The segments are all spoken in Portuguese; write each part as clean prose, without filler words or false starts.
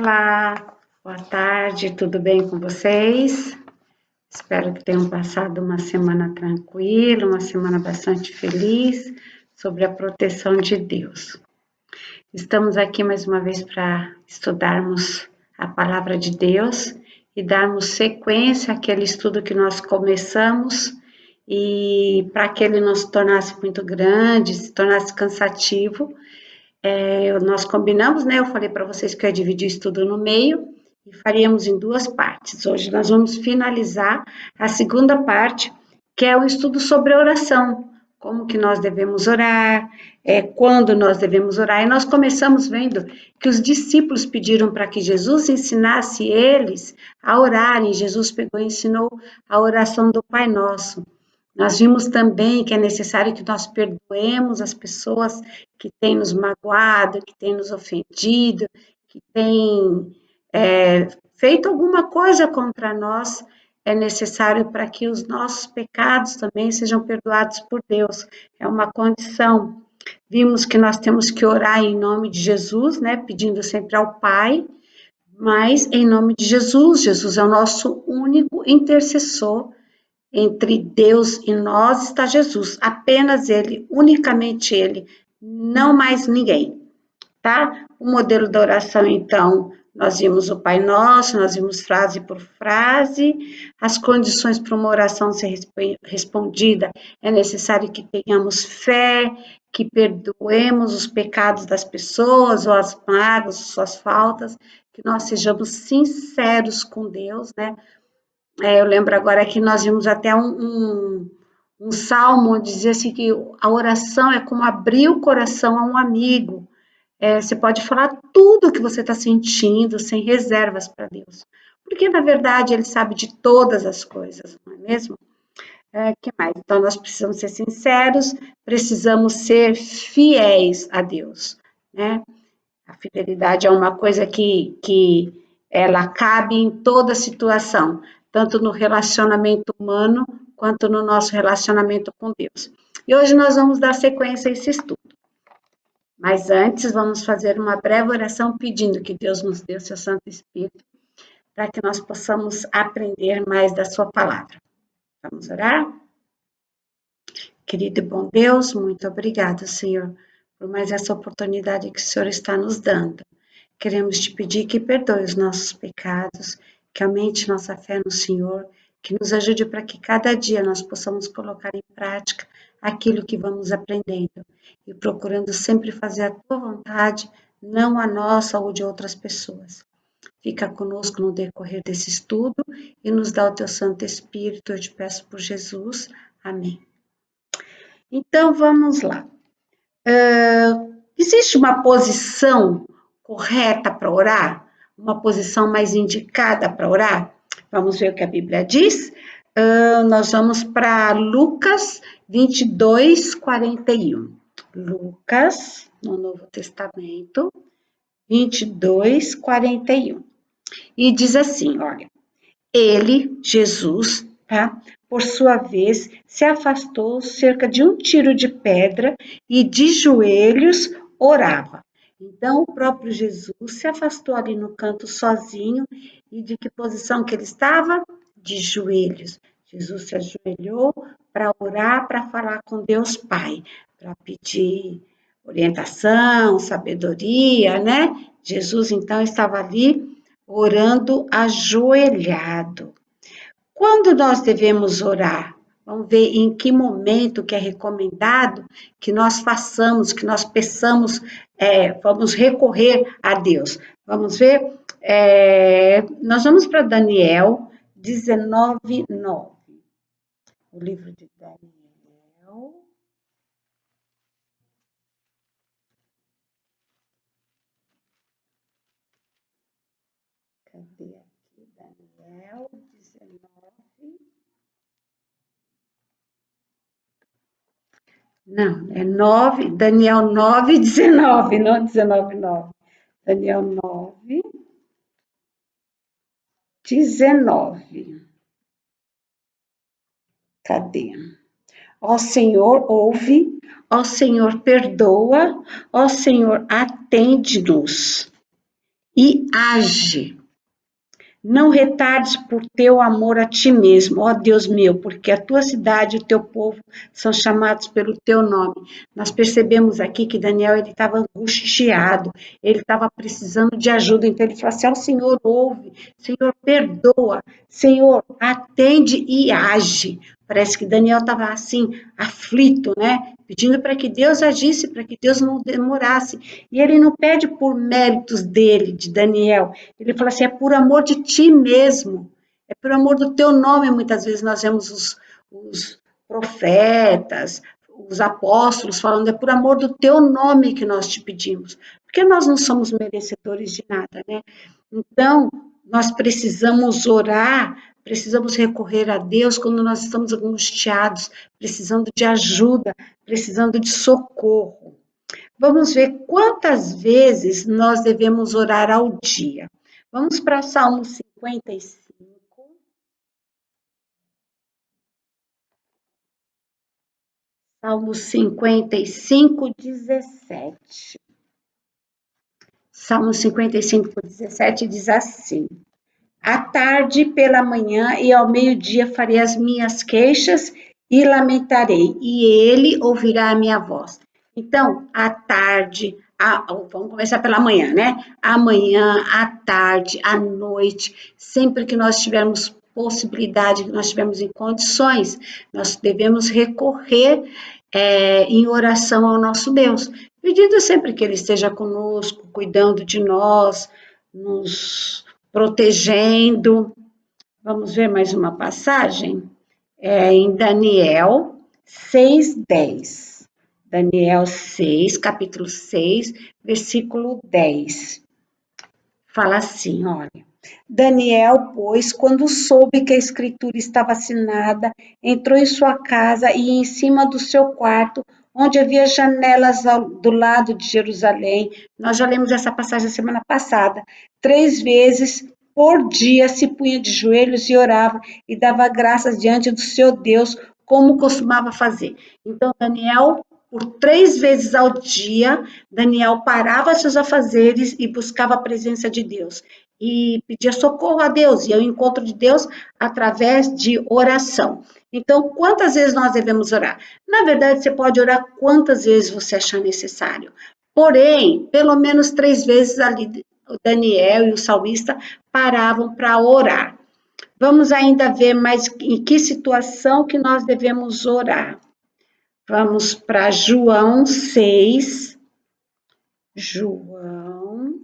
Olá, boa tarde, tudo bem com vocês? Espero que tenham passado uma semana tranquila, uma semana bastante feliz, sobre a proteção de Deus. Estamos aqui mais uma vez para estudarmos a palavra de Deus e darmos sequência àquele estudo que nós começamos e para que ele não se tornasse muito grande, se tornasse cansativo, nós combinamos, né? Eu falei para vocês que eu ia dividir o estudo no meio e faríamos em duas partes. Hoje nós vamos finalizar a segunda parte, que é o estudo sobre a oração, como que nós devemos orar, quando nós devemos orar. E nós começamos vendo que os discípulos pediram para que Jesus ensinasse eles a orarem. Jesus pegou e ensinou a oração do Pai Nosso. Nós vimos também que é necessário que nós perdoemos as pessoas que têm nos magoado, que têm nos ofendido, que têm feito alguma coisa contra nós. É necessário para que os nossos pecados também sejam perdoados por Deus. É uma condição. Vimos que nós temos que orar em nome de Jesus, né? Pedindo sempre ao Pai, mas em nome de Jesus. Jesus é o nosso único intercessor. Entre Deus e nós está Jesus, apenas Ele, unicamente Ele, não mais ninguém, tá? O modelo da oração, então, nós vimos o Pai Nosso, nós vimos frase por frase, as condições para uma oração ser respondida, é necessário que tenhamos fé, que perdoemos os pecados das pessoas, ou as mágoas, suas faltas, que nós sejamos sinceros com Deus, né? Eu lembro agora que nós vimos até um salmo onde dizia assim que a oração é como abrir o coração a um amigo. Você pode falar tudo o que você está sentindo, sem reservas para Deus. Porque, na verdade, Ele sabe de todas as coisas, não é mesmo? Que mais? Então, nós precisamos ser sinceros, precisamos ser fiéis a Deus, né? A fidelidade é uma coisa que ela cabe em toda situação, tanto no relacionamento humano, quanto no nosso relacionamento com Deus. E hoje nós vamos dar sequência a esse estudo. Mas antes, vamos fazer uma breve oração pedindo que Deus nos dê o seu Santo Espírito, para que nós possamos aprender mais da sua palavra. Vamos orar? Querido e bom Deus, muito obrigada, Senhor, por mais essa oportunidade que o Senhor está nos dando. Queremos te pedir que perdoe os nossos pecados, que aumente nossa fé no Senhor, que nos ajude para que cada dia nós possamos colocar em prática aquilo que vamos aprendendo e procurando sempre fazer a tua vontade, não a nossa ou de outras pessoas. Fica conosco no decorrer desse estudo e nos dá o teu Santo Espírito, eu te peço por Jesus. Amém. Então, vamos lá. Existe uma posição correta para orar? Uma posição mais indicada para orar? Vamos ver o que a Bíblia diz? Nós vamos para Lucas 22, 41. Lucas, no Novo Testamento, 22, 41. E diz assim, olha, ele, Jesus, tá? Por sua vez, se afastou cerca de um tiro de pedra e de joelhos orava. Então, o próprio Jesus se afastou ali no canto sozinho e de que posição que ele estava? De joelhos. Jesus se ajoelhou para orar, para falar com Deus Pai, para pedir orientação, sabedoria, né? Jesus, então, estava ali orando ajoelhado. Quando nós devemos orar? Vamos ver em que momento que é recomendado que nós façamos, que nós peçamos, vamos recorrer a Deus. Vamos ver? Nós vamos para Daniel 19, 9. O livro de Daniel. Cadê aqui? Daniel 19. Não, é 9, Daniel 9, 19, não 19, 9. Daniel 9, 19. Cadê? Ó Senhor, ouve, ó Senhor, perdoa, ó Senhor, atende-nos. e age. Não retardes por teu amor a ti mesmo, ó Deus meu, porque a tua cidade e o teu povo são chamados pelo teu nome. Nós percebemos aqui que Daniel ele estava angustiado, ele estava precisando de ajuda, então ele falou assim, ó Senhor, ouve, Senhor, perdoa, Senhor, atende e age. Parece que Daniel estava assim, aflito, né? Pedindo para que Deus agisse, para que Deus não demorasse. E ele não pede por méritos dele, de Daniel. Ele fala assim, é por amor de ti mesmo. É por amor do teu nome. Muitas vezes nós vemos os profetas, os apóstolos falando, é por amor do teu nome que nós te pedimos. Porque nós não somos merecedores de nada, né? Então, nós precisamos orar, precisamos recorrer a Deus quando nós estamos angustiados, precisando de ajuda, precisando de socorro. Vamos ver quantas vezes nós devemos orar ao dia. Vamos para o Salmo 55. Salmo 55, 17. Salmo 55, 17 diz assim: à tarde, pela manhã e ao meio-dia farei as minhas queixas e lamentarei, e ele ouvirá a minha voz. Então, à tarde, vamos começar pela manhã, né? Amanhã, à tarde, à noite, sempre que nós tivermos possibilidade, que nós tivermos em condições, nós devemos recorrer em oração ao nosso Deus, pedindo sempre que Ele esteja conosco, cuidando de nós, nos protegendo. Vamos ver mais uma passagem? Em Daniel 6:10. Daniel 6, capítulo 6, versículo 10. Fala assim, olha. Daniel, pois, quando soube que a escritura estava assinada, entrou em sua casa e em cima do seu quarto, onde havia janelas do lado de Jerusalém. Nós já lemos essa passagem semana passada. 3 vezes por dia se punha de joelhos e orava e dava graças diante do seu Deus, como costumava fazer. Então, Daniel, por 3 vezes ao dia, Daniel parava seus afazeres e buscava a presença de Deus. E pedia socorro a Deus, e ao encontro de Deus através de oração. Então, quantas vezes nós devemos orar? Na verdade, você pode orar quantas vezes você achar necessário. Porém, pelo menos 3 vezes ali, o Daniel e o salmista paravam para orar. Vamos ainda ver mais em que situação que nós devemos orar. Vamos para João 6. João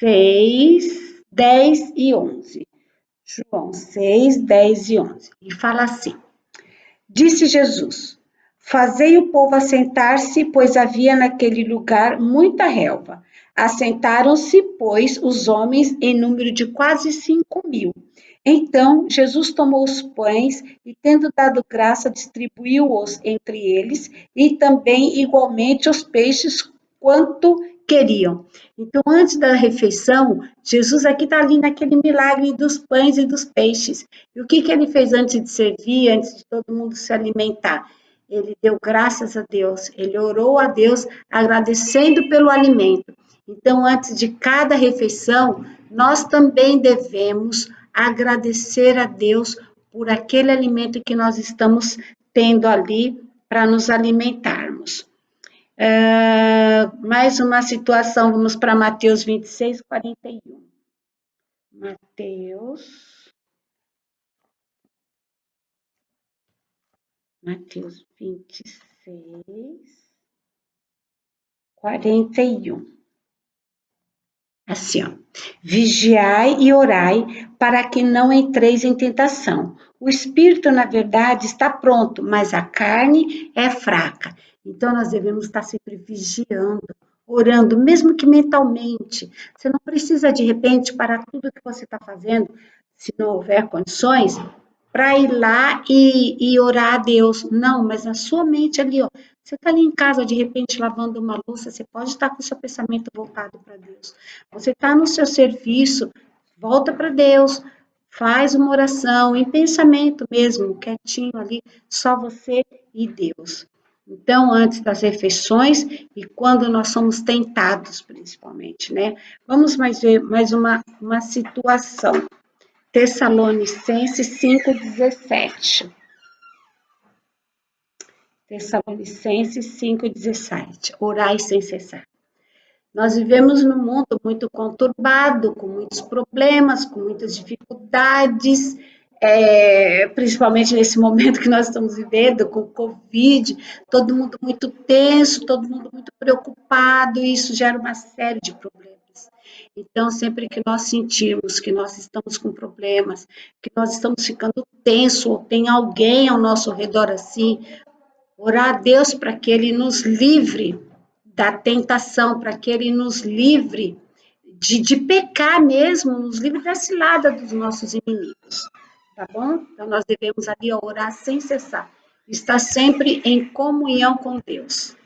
6, 10 e 11. João 6, 10 e 11. E fala assim: disse Jesus: fazei o povo assentar-se, pois havia naquele lugar muita relva. Assentaram-se, pois, os homens em número de quase 5.000. Então Jesus tomou os pães e, tendo dado graça, distribuiu-os entre eles, e também igualmente os peixes, quanto queriam. Então, antes da refeição, Jesus aqui está ali naquele milagre dos pães e dos peixes. E o que ele fez antes de servir, antes de todo mundo se alimentar? Ele deu graças a Deus, ele orou a Deus agradecendo pelo alimento. Então, antes de cada refeição, nós também devemos agradecer a Deus por aquele alimento que nós estamos tendo ali para nos alimentarmos. Mais uma situação, vamos para Mateus 26, 41. Mateus 26, 41. Assim, ó. Vigiai e orai para que não entreis em tentação. O espírito, na verdade, está pronto, mas a carne é fraca. Então, nós devemos estar sempre vigiando, orando, mesmo que mentalmente. Você não precisa, de repente, parar tudo que você está fazendo, se não houver condições, para ir lá e orar a Deus. Não, mas na sua mente ali, ó. Você está ali em casa, de repente, lavando uma louça, você pode estar com o seu pensamento voltado para Deus. Você está no seu serviço, volta para Deus, faz uma oração, em pensamento mesmo, quietinho ali, só você e Deus. Então, antes das refeições e quando nós somos tentados, principalmente, né? Vamos mais ver mais uma situação. Tessalonicenses 5:17. Tessalonicenses 5:17. Orai sem cessar. Nós vivemos num mundo muito conturbado, com muitos problemas, com muitas dificuldades, principalmente nesse momento que nós estamos vivendo, com o Covid, todo mundo muito tenso, todo mundo muito preocupado, e isso gera uma série de problemas. Então, sempre que nós sentirmos que nós estamos com problemas, que nós estamos ficando tenso, ou tem alguém ao nosso redor assim, orar a Deus para que Ele nos livre da tentação, para que Ele nos livre de pecar mesmo, nos livre da cilada dos nossos inimigos, tá bom? Então, nós devemos ali orar sem cessar, estar sempre em comunhão com Deus.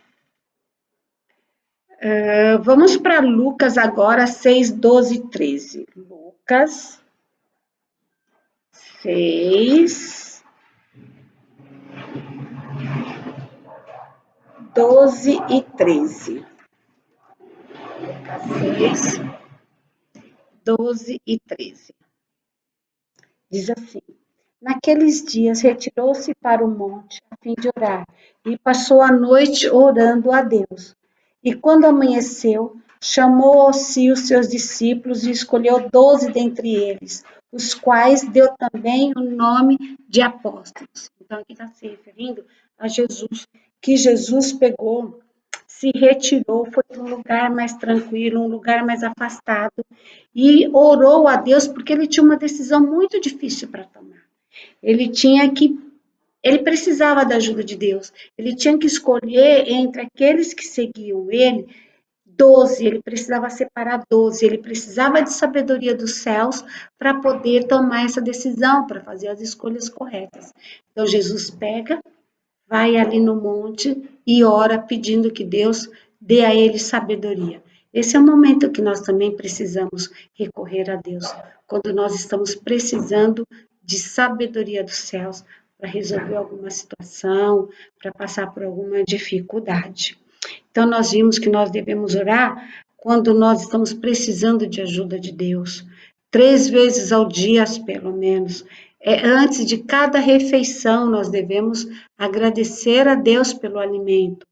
Vamos para Lucas agora, 6, 12 e 13. Lucas 6, 12 e 13. Lucas 6, 12 e 13. Diz assim: naqueles dias retirou-se para o monte a fim de orar, e passou a noite orando a Deus. E quando amanheceu, chamou a si os seus discípulos e escolheu 12 dentre eles, os quais deu também o nome de apóstolos. Então, aqui está se referindo a Jesus, que Jesus pegou, se retirou, foi para um lugar mais tranquilo, um lugar mais afastado, e orou a Deus, porque ele tinha uma decisão muito difícil para tomar. Ele precisava da ajuda de Deus. Ele tinha que escolher entre aqueles que seguiam ele, 12, ele precisava separar 12, ele precisava de sabedoria dos céus para poder tomar essa decisão, para fazer as escolhas corretas. Então, Jesus pega, vai ali no monte e ora pedindo que Deus dê a ele sabedoria. Esse é o momento que nós também precisamos recorrer a Deus, quando nós estamos precisando de sabedoria dos céus para resolver alguma situação, para passar por alguma dificuldade. Então, nós vimos que nós devemos orar quando nós estamos precisando de ajuda de Deus. 3 vezes ao dia, pelo menos. Antes de cada refeição, nós devemos agradecer a Deus pelo alimento.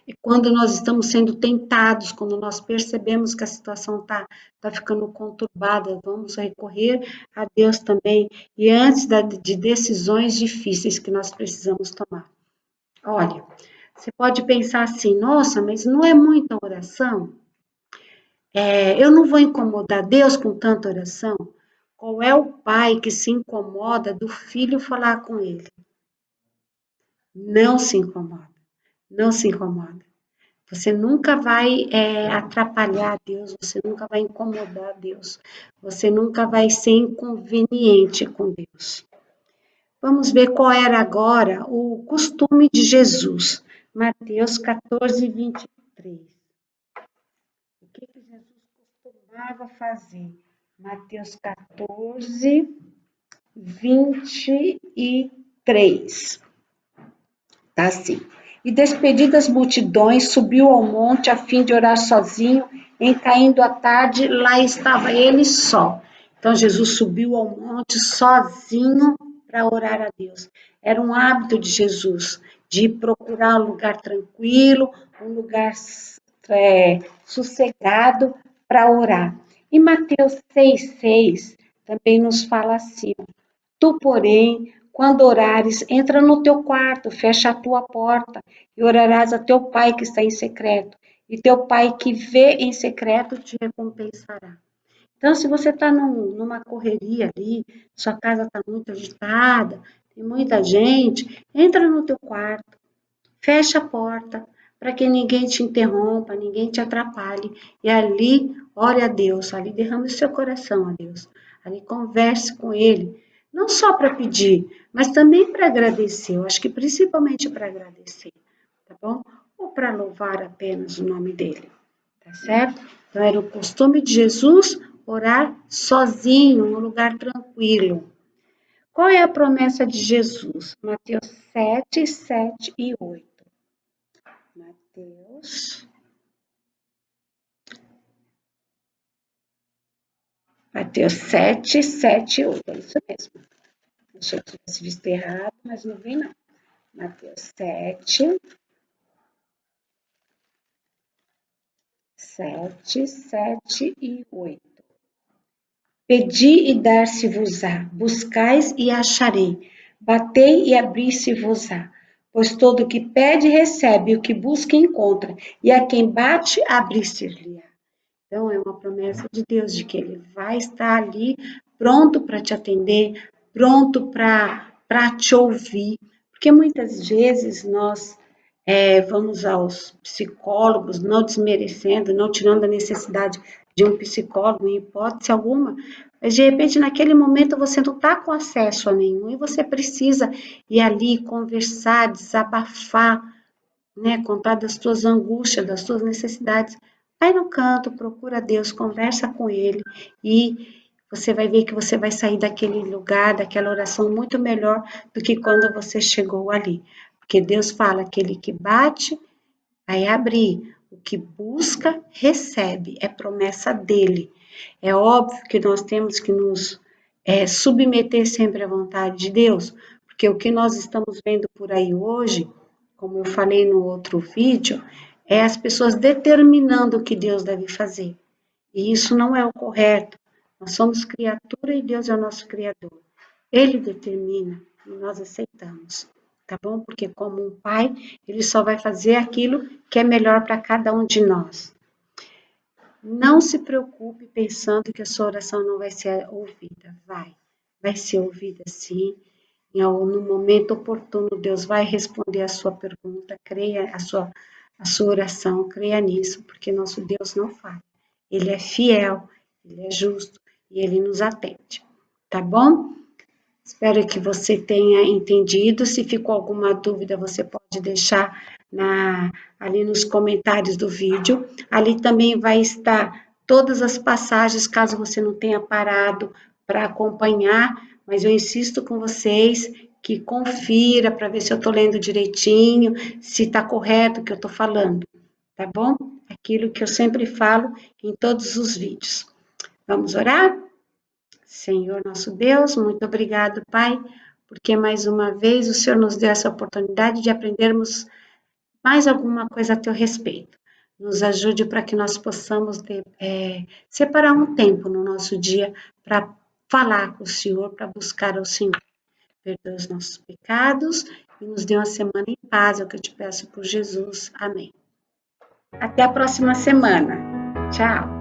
E quando nós estamos sendo tentados, quando nós percebemos que a situação está ficando conturbada, vamos recorrer a Deus também. E antes de decisões difíceis que nós precisamos tomar. Olha, você pode pensar assim, nossa, mas não é muita oração? Eu não vou incomodar Deus com tanta oração? Qual é o pai que se incomoda do filho falar com ele? Não se incomoda, não se incomoda. Você nunca vai atrapalhar Deus, você nunca vai incomodar Deus, você nunca vai ser inconveniente com Deus. Vamos ver qual era agora o costume de Jesus. Mateus 14, 23. O que Jesus costumava fazer? Mateus 14, 23. Tá assim. E despedidas multidões, subiu ao monte a fim de orar sozinho. Em caindo a tarde, lá estava ele só. Então, Jesus subiu ao monte sozinho para orar a Deus. Era um hábito de Jesus, de procurar um lugar tranquilo, um lugar sossegado para orar. E Mateus 6,6 também nos fala assim: tu, porém, quando orares, entra no teu quarto, fecha a tua porta e orarás a teu pai que está em secreto. E teu pai que vê em secreto te recompensará. Então, se você está numa correria ali, sua casa está muito agitada, tem muita gente, entra no teu quarto, fecha a porta, para que ninguém te interrompa, ninguém te atrapalhe. E ali, ore a Deus, ali derrame o seu coração a Deus. Ali converse com Ele, não só para pedir, mas também para agradecer. Eu acho que principalmente para agradecer, tá bom? Ou para louvar apenas o nome dEle, tá certo? Então, era o costume de Jesus orar sozinho, num lugar tranquilo. Qual é a promessa de Jesus? Mateus 7, 7 e 8. Mateus. Mateus 7, 7 e 8. É isso mesmo. Achei que tivesse visto errado, mas não vi, não. Mateus 7, 7, 7 e 8. Pedi e dar-se-vos-á, buscais e acharei, batei e abrir-se-vos-á. Pois todo o que pede recebe, o que busca encontra, e a quem bate abrir-se-lhe-á. Então, é uma promessa de Deus de que Ele vai estar ali pronto para te atender, pronto para te ouvir. Porque muitas vezes nós vamos aos psicólogos, não desmerecendo, não tirando a necessidade de um psicólogo, em hipótese alguma, mas de repente naquele momento você não está com acesso a nenhum e você precisa ir ali conversar, desabafar, né, contar das tuas angústias, das tuas necessidades. Vai no canto, procura Deus, conversa com Ele e você vai ver que você vai sair daquele lugar, daquela oração muito melhor do que quando você chegou ali. Porque Deus fala, aquele que bate, vai abrir. O que busca, recebe. É promessa dele. É óbvio que nós temos que nos submeter sempre à vontade de Deus, porque o que nós estamos vendo por aí hoje, como eu falei no outro vídeo, é as pessoas determinando o que Deus deve fazer. E isso não é o correto. Nós somos criatura e Deus é o nosso Criador. Ele determina e nós aceitamos, tá bom? Porque como um pai, ele só vai fazer aquilo que é melhor para cada um de nós. Não se preocupe pensando que a sua oração não vai ser ouvida. Vai ser ouvida sim. No momento oportuno, Deus vai responder a sua pergunta, creia a sua oração, creia nisso, porque nosso Deus não falha. Ele é fiel, ele é justo e ele nos atende, tá bom? Espero que você tenha entendido. Se ficou alguma dúvida, você pode deixar ali nos comentários do vídeo. Ali também vai estar todas as passagens, caso você não tenha parado para acompanhar, mas eu insisto com vocês que confira para ver se eu estou lendo direitinho, se está correto o que eu estou falando, tá bom? Aquilo que eu sempre falo em todos os vídeos. Vamos orar? Senhor nosso Deus, muito obrigado, Pai, porque mais uma vez o Senhor nos deu essa oportunidade de aprendermos mais alguma coisa a teu respeito. Nos ajude para que nós possamos separar um tempo no nosso dia para falar com o Senhor, para buscar ao Senhor. Perdoa os nossos pecados e nos dê uma semana em paz, é o que eu te peço por Jesus. Amém. Até a próxima semana. Tchau.